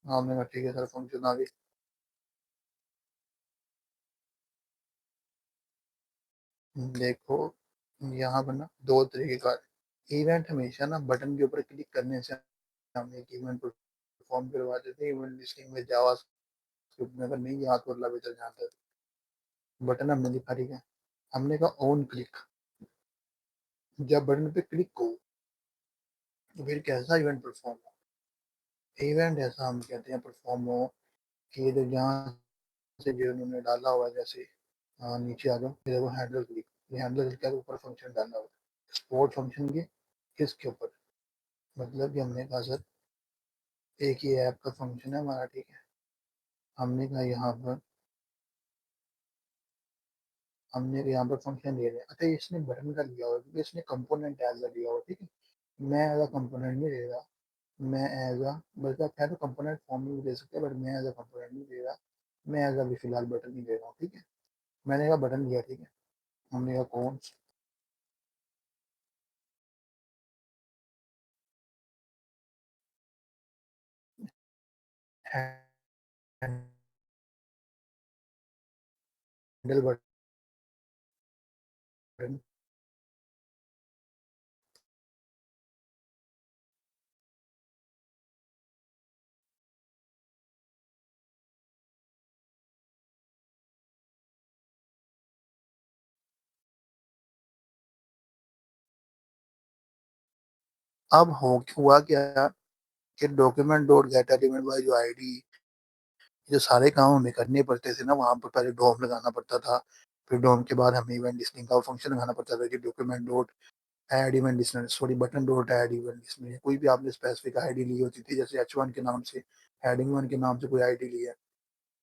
हमने कहा ठीक है सर, फंक्शन आ गई। देखो, यहाँ पर ना दो तरीके का इवेंट, हमेशा ना बटन के ऊपर क्लिक करने से हम एक इवेंट परफॉर्म करवाते थे। इवेंट लिस्टिंग में जावा स्क्रिप्ट में अगर नहीं याद तो अल्लाह बेहतर जानता है। बटन हमने लिखा, ठीक है, हमने कहा ऑन क्लिक। जब बटन पे क्लिक हो तो फिर कैसा इवेंट परफॉर्म हो? इवेंट ऐसा हम कहते हैं परफॉर्म हो कि ये जो यहाँ से जो उन्होंने डाला हुआ है, जैसे नीचे आ जाओ, फिर वो हैंडल क्लिक, ये हैंडल क्लिक है, ऊपर फंक्शन डाला हुआ है स्पोर्ट फंक्शन के, किसके ऊपर, मतलब कि हमने कहा सर एक ही ऐप का फंक्शन है हमारा, ठीक है, हमने कहा यहाँ पर, हमने यहाँ पर फंक्शन ले रहे हैं। अच्छा, इसने बटन का लिया हुआ है क्योंकि इसने कंपोनेंट एज लिया हुआ है, ठीक है। मैं एज अ कंपोनेंट नहीं ले रहा, मैं एज अ, बल्कि आप चाहे तो कंपोनेंट फॉर्म में भी दे सकते हैं, बट मैं एज अ कंपोनेंट नहीं ले रहा, मैं एज अभी फिलहाल बटन नहीं ले रहा हूँ, ठीक है। मैंने कहा बटन लिया, ठीक है, हमने कहा कौन हैंडल बटन। अब हो हुआ क्या कि document dot gate element by जो आईडी, जो सारे काम हमें करने पड़ते थे ना, वहाँ पर पहले डॉम लगाना पड़ता था, फिर डॉम के बाद हमें इवेंट लिस्टिंग का फंक्शन लगाना पड़ता था कि document dot add event listener, sorry button dot add event listener. कोई भी आपने स्पेसिफिक आईडी ली होती थी, जैसे H1 के नाम से, हेडिंग वन के नाम से कोई आईडी ली है,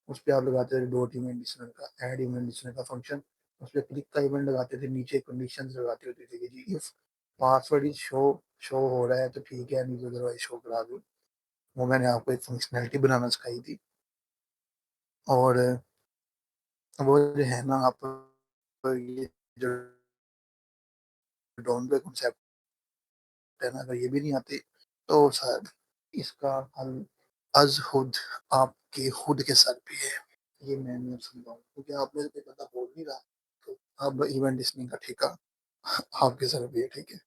उस पर आप लगाते थे डॉट इवेंट लिस्टनर का ऐड इवेंट लिस्टनर का फंक्शन, उस पर क्लिक का इवेंट लगाते थे, नीचे कंडीशन लगाते होते थे कि जी इफ पासवर्ड इज शो हो रहा है तो ठीक है, नहीं तो अदरवाइज शो करा दो। वो मैंने आपको एक फंक्शनैलिटी बनाना सिखाई थी। और वो जो है ना, आप ये जो डोम पे कॉन्सेप्ट है ना, अगर ये भी नहीं आते तो शायद इसका हल अज खुद आपके खुद के सर पे है। ये मैं नहीं समझाऊँ क्योंकि आप मेरे पे पता बोल नहीं रहा, तो अब इवेंट लिस्टिंग का ठेका आपके सर पे है, ठीक है।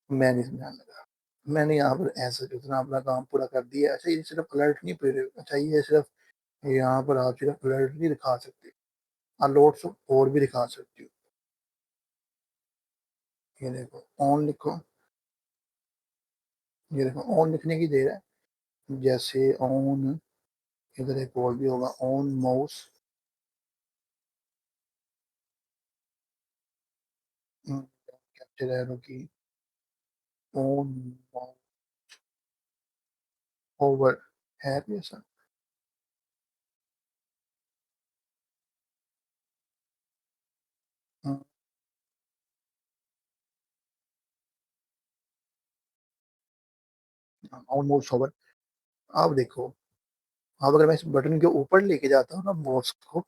मैं नहीं समझाने लगा, मैंने यहाँ पर ऐसा जितना अपना काम पूरा कर दिया। अच्छा, ये सिर्फ अलर्ट नहीं पे, अच्छा ये सिर्फ यहाँ पर आप सिर्फ अलर्ट नहीं दिखा सकते, अलर्ट्स और भी दिखा सकते हो। ये देखो ऑन लिखो, ये देखो ऑन लिखने की देर है, जैसे ऑन, इधर एक और भी होगा ऑन माउस, कैप्चर एरो की, ऑन ओवर है भी ऐसा, ऑन माउस ओवर। आप देखो, अब अगर मैं इस बटन के ऊपर लेके जाता हूँ ना माउस को,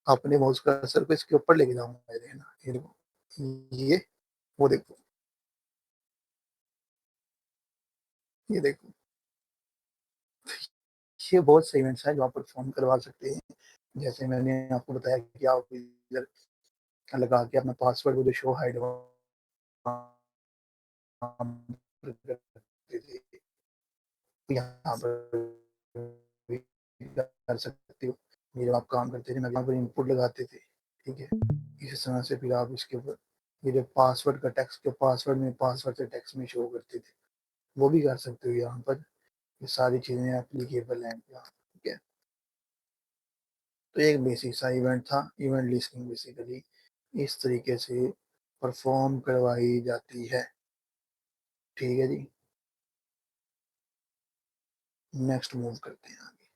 अपने माउस का कर्सर को इसके ऊपर लेके जाऊंगा, ये देखना, ये देखो, ये वो देखो, ये देखो, ये बहुत से इवेंट्स हैं जो आप परफॉर्म करवा सकते हैं। जैसे मैंने आपको बताया कि आप इधर लगा के अपना पासवर्ड को जो शो हाइड यहाँ पर भी कर सकते हो। ये जब आप काम करते थे ना, यहाँ पर इनपुट लगाते थे, ठीक है, इस तरह से फिर आप इसके ऊपर ये जो पासवर्ड का टेक्स्ट, जो पासवर्ड में पासवर्ड से टेक्स्ट में शो करते थे, वो भी कर सकते हो यहाँ पर। ये सारी चीज़ें एप्लीकेबल हैं यहाँ, ठीक है। तो एक बेसिक सा इवेंट था, इवेंट लिस्टिंग बेसिकली इस तरीके से परफॉर्म करवाई जाती है, ठीक है जी। नेक्स्ट मूव करते हैं आगे।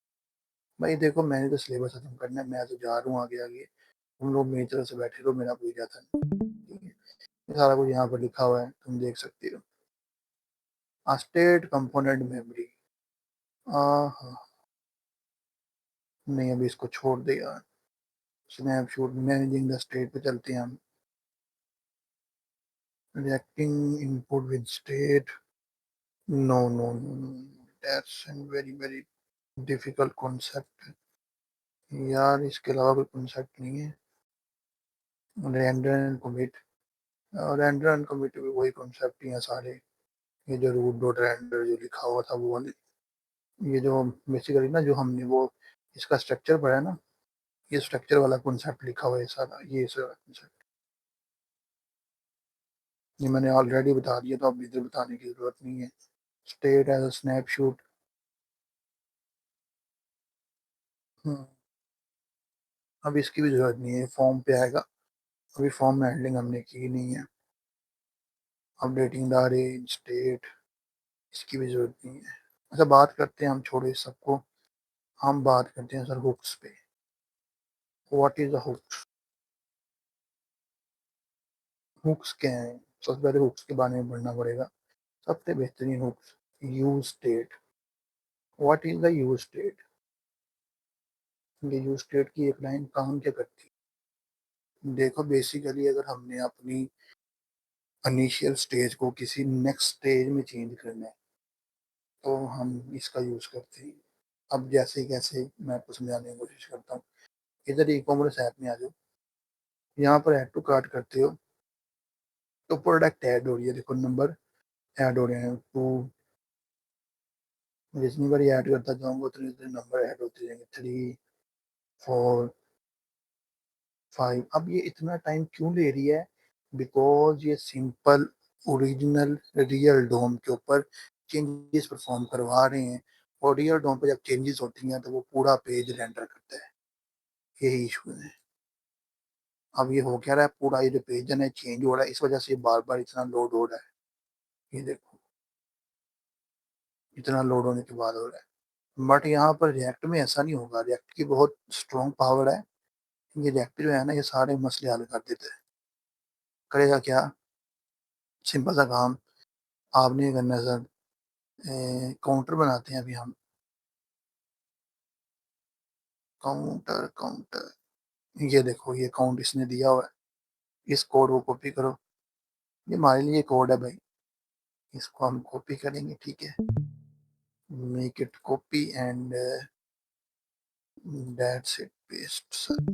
भाई देखो, मैंने तो सिलेबस खत्म करना है, मैं तो जा रहा हूँ आगे आगे, तुम लोग मेरी तरफ से बैठे रहो, मेरा कोई जाता नहीं, ठीक है। ये सारा कुछ यहाँ पर लिखा हुआ है, तुम देख सकते हो। स्टेट कंपोनेंट मेमोरी, हाँ, नहीं अभी इसको छोड़ दे यार। स्नैपशॉट मैनेजिंग द स्टेट पे चलते हैं हम। Reacting input with state, no no no no, that's very very difficult concept यार, इसके अलावा कोई कॉन्सेप्ट नहीं है। Render and commit, render and commit भी वही कॉन्सेप्ट ही है सारे। ये जो रूट डॉट रेंडर जो लिखा हुआ था वो वाली, ये जो बेसिकली ना जो हमने वो इसका स्ट्रक्चर पढ़ा है ना, ये स्ट्रक्चर वाला कॉन्सेप्ट लिखा हुआ है सारा, ये सारा कॉन्सेप्ट ये मैंने ऑलरेडी बता दिया, तो अब इधर बताने की जरूरत नहीं है। State as a snapshot. अब इसकी भी जरूरत नहीं है, फॉर्म पे आएगा। अभी फॉर्म में हैंडलिंग हमने की नहीं है। अपडेटिंग द रेंज स्टेट, इसकी भी जरूरत नहीं है। अच्छा, बात करते हैं हम, छोड़ो इस सबको। हम बात करते हैं सर हुक्स पे। What is the hooks? Hooks क्या है? सबसे पहले हुक्स के बारे में पढ़ना पड़ेगा। सबसे बेहतरीन hooks, use state. What is the use state? ये यूज स्टेट की एक लाइन काम क्या करती है? देखो बेसिकली अगर हमने अपनी इनिशियल स्टेज को किसी नेक्स्ट स्टेज में चेंज करना है, तो हम इसका यूज करते हैं। अब जैसे कैसे मैं आपको समझाने की कोशिश करता हूँ। इधर ई कॉमर्स ऐप में आ जाओ, यहाँ पर ऐड टू कार्ट करते हो तो प्रोडक्ट ऐड हो रही है, देखो नंबर ऐड हो रहे हैं। टू, जितनी बार ऐड करता जाऊंगा उतने उतने नंबर ऐड होते जाएंगे। 3, 4, 5। अब ये इतना टाइम क्यों ले रही है? बिकॉज ये सिंपल ओरिजिनल रियल डोम के ऊपर चेंजेस परफॉर्म करवा रहे हैं, और रियल डोम पे जब चेंजेस होती हैं तो वो पूरा पेज रेंडर करता है। यही इशू है। अब ये हो क्या रहा है, पूरा ये जो पेज है ना चेंज हो रहा है, इस वजह से बार बार इतना लोड हो रहा है। ये देखो, इतना लोड होने के बाद हो रहा है। बट यहाँ पर रिएक्ट में ऐसा नहीं होगा, रिएक्ट की बहुत स्ट्रॉन्ग पावर है। ये रिएक्ट जो है ना, ये सारे मसले हल कर देते हैं। करेगा क्या? सिंपल सा काम आपने ये करना है सर। काउंटर बनाते हैं अभी हम। काउंटर काउंटर, ये देखो ये काउंट इसने दिया हुआ है। इस कोड को कॉपी करो। ये हमारे लिए कोड है भाई, इसको हम कॉपी करेंगे, ठीक है। Make it copy and that's it, paste sir.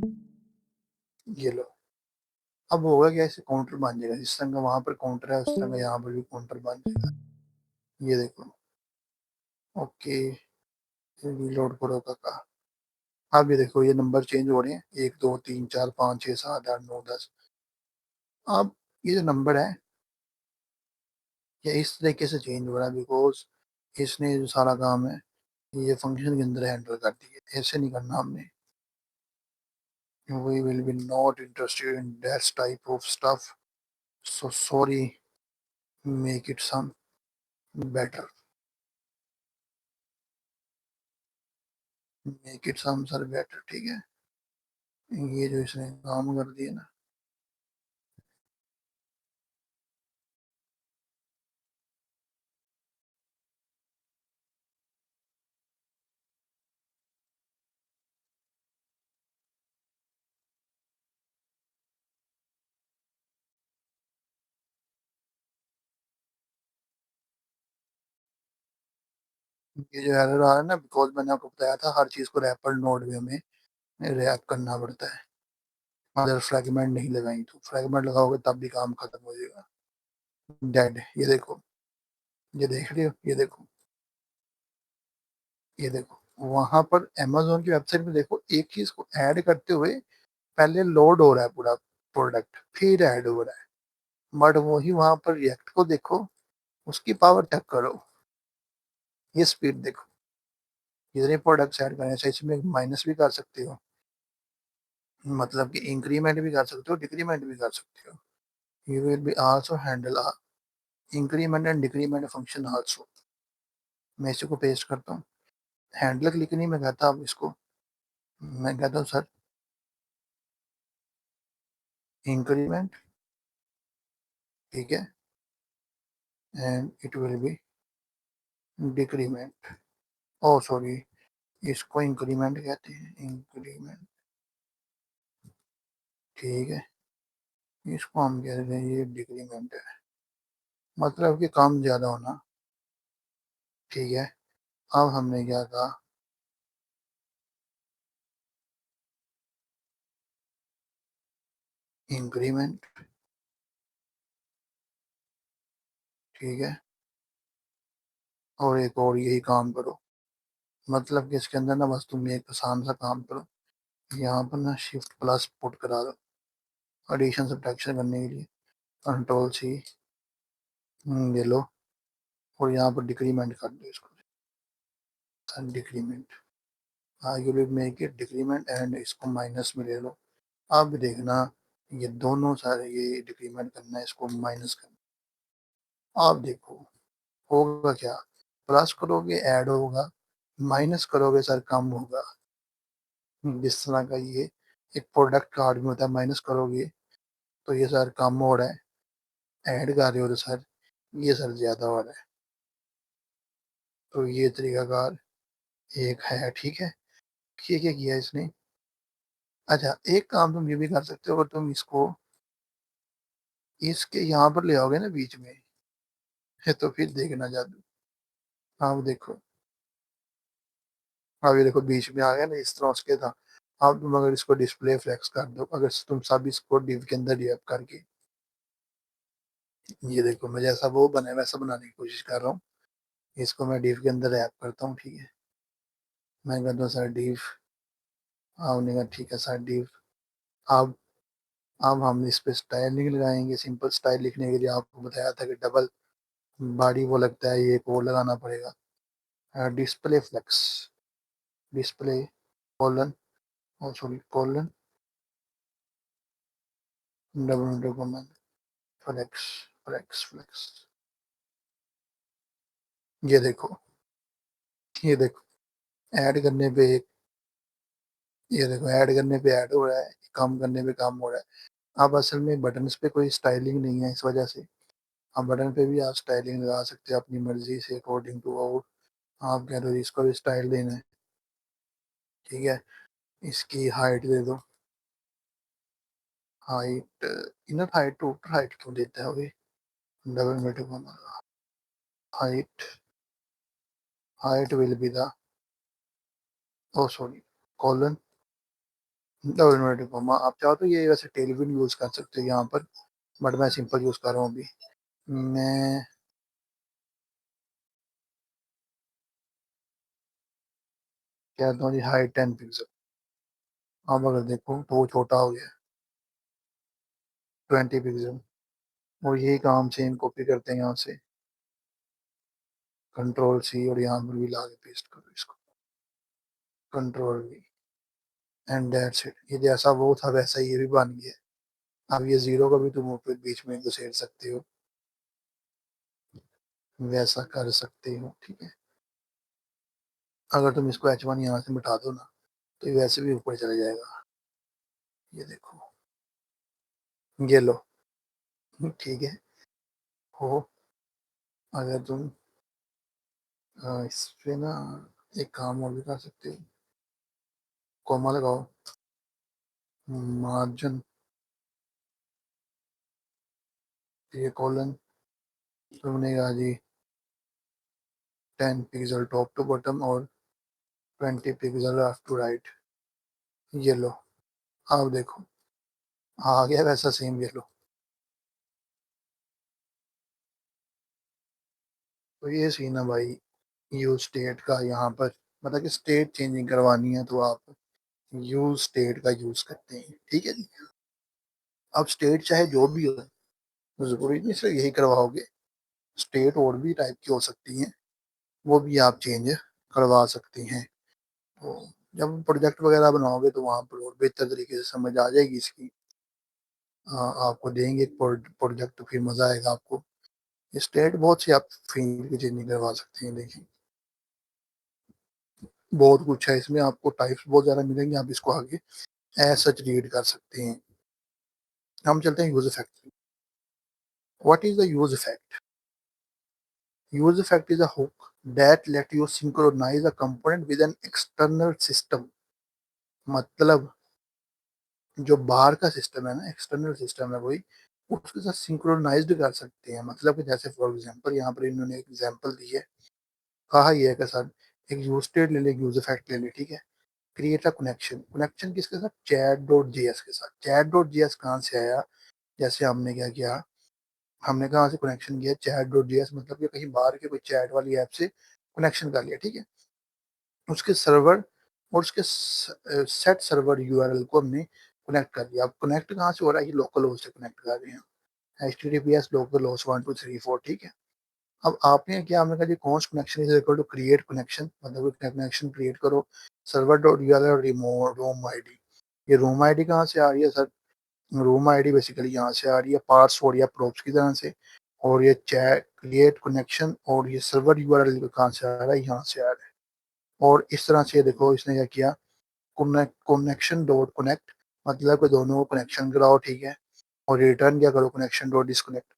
ये लो। अब होगा क्या, इसे काउंटर बन जाएगा। जिस तरह का वहां पर काउंटर है उस तरह का यहाँ पर भी काउंटर बन जाएगा। ये देखो। ओके, रीलोड करो काका। अब ये देखो ये नंबर चेंज हो रहे हैं, 1, 2, 3, 4, 5, 6, 7, 8, 9, 10। अब ये जो नंबर है ये इस तरीके से चेंज हो रहा है, बिकॉज इसने जो सारा काम है ये फंक्शन के अंदर हैंडल कर दिए। ऐसे नहीं करना हमने। We will be not interested in that type of stuff. So sorry, make it some better. Make it some sir better, ठीक है। ये जो इसने काम कर दिया ना, ये जो एरर आ रहा है ना, बिकॉज मैंने आपको बताया था हर चीज को रैपर नोड वे में रैप करना पड़ता है। अगर फ्रेगमेंट नहीं लगाई तो, फ्रेगमेंट लगाओगे तब भी काम खत्म हो जाएगा। डेड, ये देखो, ये देख रहे हो, ये देखो, ये देखो। वहां पर अमेजोन की वेबसाइट में देखो, एक चीज को ऐड करते हुए पहले लोड हो रहा है पूरा प्रोडक्ट, फिर ऐड हो रहा है। बट वही वहां पर रिएक्ट को देखो, उसकी पावर चेक करो, ये स्पीड देखो। कितने प्रोडक्ट्स ऐड करें, ऐसे इसमें माइनस भी कर सकते हो, मतलब कि इंक्रीमेंट भी कर सकते हो, डिक्रीमेंट भी कर सकते हो। You will be also handle increment and decrement function also. मैं इसी को पेस्ट करता हूँ। हैंडल क्लिक नहीं मैं कहता, अब इसको मैं कहता हूँ सर इंक्रीमेंट, ठीक है, and it will be decrement. Oh sorry, इसको इंक्रीमेंट कहते हैं, इंक्रीमेंट, ठीक है। इसको हम कहते हैं ये डिक्रीमेंट है, मतलब कि काम ज्यादा होना, ठीक है। अब हमने क्या कहा, इंक्रीमेंट, ठीक है, और एक और यही काम करो। मतलब कि इसके अंदर ना बस तुम एक आसान सा काम करो, यहाँ पर ना शिफ्ट प्लस पुट करा दो एडिशन सब्ट्रैक्शन करने के लिए, कंट्रोल सी, ये लो, और यहाँ पर डिक्रीमेंट कर दो इसको, decrement, you will make it decrement and इसको माइनस में ले लो। अब देखना ये दोनों सारे ये डिक्रीमेंट करना है, इसको माइनस करना। अब देखो होगा क्या, प्लस करोगे ऐड होगा, माइनस करोगे सर कम होगा। जिस तरह का ये एक प्रोडक्ट कार्ड में होता है, माइनस करोगे तो ये सर कम हो रहा है, ऐड कर रहे हो तो सर ये सर ज्यादा हो रहा है। तो ये तरीकाकार एक है, ठीक है। ये क्या किया इसने, अच्छा एक काम तुम ये भी कर सकते हो, अगर तुम इसको इसके यहाँ पर ले आओगे ना बीच में, है तो फिर देखना जादू। हाँ देखो, अब ये देखो बीच में आ गया ना, इस तरह उसके था। अब तुम अगर इसको डिस्प्ले फ्लेक्स कर दो, अगर तुम सब इसको डिव के अंदर डिप करके, ये देखो मैं जैसा वो बना है वैसा बनाने की कोशिश कर रहा हूँ। इसको मैं डिव के अंदर रैप करता हूँ, ठीक है। मैं कहता हूँ सर डिव, आपने कहा ठीक है सर डिव। अब अब हम इस पे स्टाइल नहीं लगाएंगे, सिंपल स्टाइल लिखने के लिए आपको बताया था कि डबल बॉडी वो लगता है, ये एक और लगाना पड़ेगा, डिस्प्ले फ्लेक्स, डिस्प्ले कॉलन, और sorry colon double document flex, flex flex, ये देखो, ये देखो ऐड करने पे एक, ये देखो ऐड करने पे ऐड हो रहा है, कम करने पे कम हो रहा है। अब असल में बटन्स पे कोई स्टाइलिंग नहीं है, इस वजह से अब बटन पे भी आप स्टाइलिंग लगा सकते हो अपनी मर्जी से, अकॉर्डिंग टू आउट। आप कह रहे हो इसको भी स्टाइल देना है, ठीक है, इसकी हाइट दे दो, height, inner height outer height क्यों देता है भाई, double metric height, height will be the, oh sorry colon double metric, आप चाहो तो ये वैसे टेलविन यूज कर सकते हो यहाँ पर, बट मैं सिंपल यूज कर रहा हूँ अभी। मैं कहता हूँ जी हाइट 10 पिक्सल। अब अगर देखो तो वो छोटा हो गया 20 पिक्सल, और यही काम सेम कॉपी करते हैं यहाँ से, कंट्रोल सी, और यहाँ पर भी ला के पेस्ट करो इसको, control we, and that's it. ये जैसा वो था वैसा ये भी बन गया। अब ये जीरो का भी तुम ऊपर बीच में घुसेड़ सकते हो, वैसा कर सकते हो, ठीक है। अगर तुम इसको H1 यहाँ से मिटा दो ना, तो ये वैसे भी ऊपर चला जाएगा, ये देखो, ये लो, ठीक है। हो, अगर तुम इस पे ना एक काम और भी कर सकते हो, कोमा लगाओ, मार्जिन, ये कॉलन, तुमने कहा जी 10 पिक्सल टॉप टू बॉटम और 20 पिक्सल लेफ्ट टू राइट, ये लो। अब देखो आ गया वैसा सेम, ये लो। तो ये सीन है भाई यूज स्टेट का यहाँ पर, मतलब कि स्टेट चेंजिंग करवानी है तो आप यूज स्टेट का यूज करते हैं, ठीक है जी। अब स्टेट चाहे जो भी हो, जरूरी नहीं सिर्फ यही करवाओगे, स्टेट और भी टाइप की हो सकती हैं, वो भी आप चेंज करवा सकते हैं। तो जब प्रोजेक्ट वगैरह बनाओगे तो वहाँ पर और बेहतर तरीके से समझ आ जाएगी इसकी। आपको देंगे एक प्रोजेक्ट तो फिर मजा आएगा आपको। स्टेट बहुत सी आप फील्ड की चेंजिंग करवा सकते हैं, देखिए बहुत कुछ है इसमें, आपको टाइप्स बहुत ज्यादा मिलेंगे, आप इसको आगे एज सच रीड कर सकते हैं। हम चलते हैं use effect. What is the use effect? Use effect is a hook that let you synchronize a component with an external system। मतलब जो बाहर का सिस्टम है ना, एक्सटर्नल सिस्टम है वही, उसके साथ सिंक्रोनाइज्ड कर सकते हैं। मतलब कि जैसे फॉर एग्जांपल यहाँ पर इन्होंने एक एग्जांपल दी है, कहा यह है कि सर एक यूज स्टेट ले ले, यूज इफेक्ट ले ले, ठीक है। क्रिएट अ कनेक्शन, कनेक्शन किसके साथ? चैट डॉट जेएस के साथ। चैट डॉट जेएस कहाँ से आया? जैसे हमने क्या किया, हमने कहाँ से कनेक्शन किया? चैट डॉट जेएस मतलब कि कहीं बाहर के कोई चैट वाली ऐप से कनेक्शन कर लिया, ठीक है। उसके सर्वर और उसके सेट सर्वर यूआरएल को हमने कनेक्ट कर दिया। अब कनेक्ट कहाँ से हो रहा है? ये लोकल होस्ट से कनेक्ट कर रहे हैं, HTTPS लोकल होस्ट 1234, ठीक है। अब आपने क्या, हमने कहा जी const connection is equal to create connection, मतलब कनेक्शन क्रिएट करो सर्वर डॉट यूआरएल और रिमोव रोम आईडी। ये रोम आईडी कहाँ से आ रही है सर? रोम आईडी बेसिकली यहाँ से आ रही है पार्स और या प्रोब्स की तरह से, और ये चैट क्रिएट कनेक्शन और ये सर्वर यूआरएल कहाँ से आ रहा है? यहाँ से आ रहा है। और इस तरह से देखो इसने क्या किया, कनेक्शन डॉट कनेक्ट, मतलब कि दोनों को कनेक्शन कराओ, ठीक है। और रिटर्न क्या करो? कनेक्शन डॉट डिस्कनेक्ट,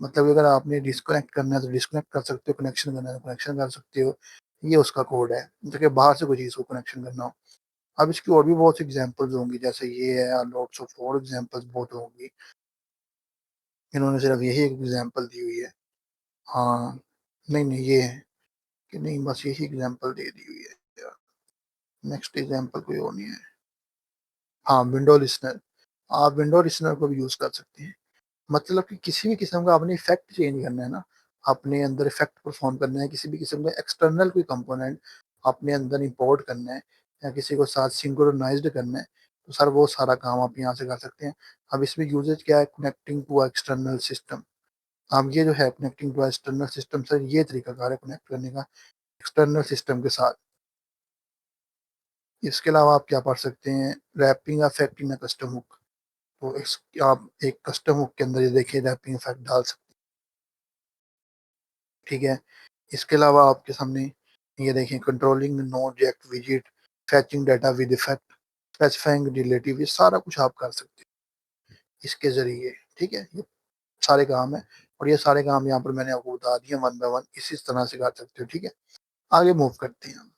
मतलब अगर आपने डिस्कनेक्ट करना है तो डिस्कनेक्ट कर सकते हो, कनेक्शन करना है तो कनेक्शन कर सकते हो। ये उसका कोड है, जबकि बाहर से कोई चीज़ को कनेक्शन करना हो। अब इसकी और भी बहुत सी एग्जांपल्स होंगी, जैसे ये है, लॉट्स ऑफ और एग्जांपल्स बहुत होंगी। इन्होंने सिर्फ यही एक एग्जांपल दी हुई है। हाँ, नहीं नहीं ये है कि नहीं, बस यही एग्जांपल दे दी हुई है। नेक्स्ट एग्जांपल कोई और नहीं है। हाँ, विंडो लिसनर, आप विंडो लिसनर को भी यूज़ कर सकते हैं। मतलब कि किसी भी किस्म का आपने इफेक्ट चेंज करना है ना, अपने अंदर इफेक्ट परफॉर्म करना है, किसी भी किस्म का एक्सटर्नल कोई कंपोनेंट अपने अंदर इंपोर्ट करना है, या किसी को साथ सिंक्रोनाइज्ड करना है, तो सर वो सारा काम आप यहाँ से कर सकते हैं। अब इसमें यूजेज क्या है? Connecting to external system. अब ये जो है connecting to external system, sir ये तरीकाकार है कनेक्ट करने का एक्सटर्नल सिस्टम के साथ। इसके अलावा आप क्या पढ़ सकते हैं? Wrapping effect in custom hook, तो आप एक कस्टम हुक के अंदर ये देखिए रैपिंग इफेक्ट डाल सकते हैं, ठीक है। इसके अलावा आपके सामने ये देखें, controlling node react visit, फैचिंग data with effect, specifying relative, ये सारा कुछ आप कर सकते हैं इसके जरिए, ठीक है। ये सारे काम है, और ये सारे काम यहाँ पर मैंने आपको बता दिए वन बाय वन, इसी तरह से कर सकते हो, ठीक है। आगे मूव करते हैं हम,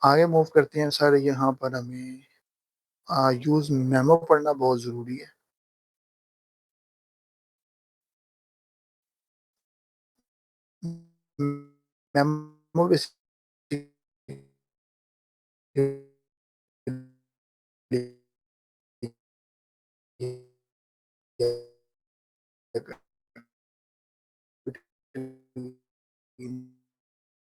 आगे मूव करते हैं सर। यहाँ पर हमें यूज मेमो पढ़ना बहुत ज़रूरी है। मेमो